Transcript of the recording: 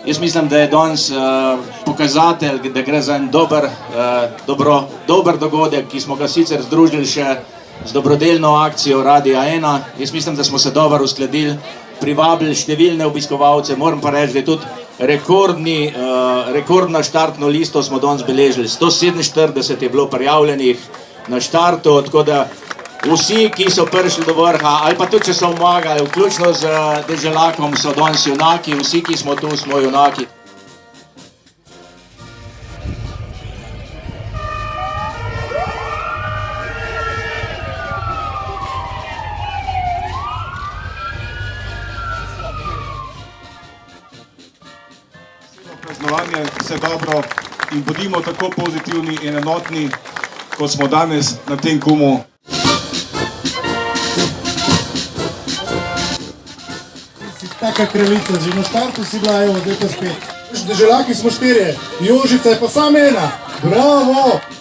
Jaz mislim, da je danes pokazatelj, da gre za en dober dogodek, ki smo ga sicer združili še z dobrodelno akcijo Radia 1. Jaz mislim, da smo se dobro uskladili, privabili številne obiskovalce. Moram pa reči, da je tudi rekordno štartno listo smo danes beležili. 147 je bilo prijavljenih na štartu, tako da vsi, ki so prišli do vrha, ali pa tudi, če so omagali, vključno z Deželakom, so danes junaki, vsi, ki smo tu, smo junaki. Praznovanje, vse dobro in bodimo tako pozitivni in enotni, kot smo danes na tem kumu. Taka kraljica, že na štartu si bila, evo, zdaj pa spet. Deželaki smo 4, Jožica je pa samo 1. Bravo!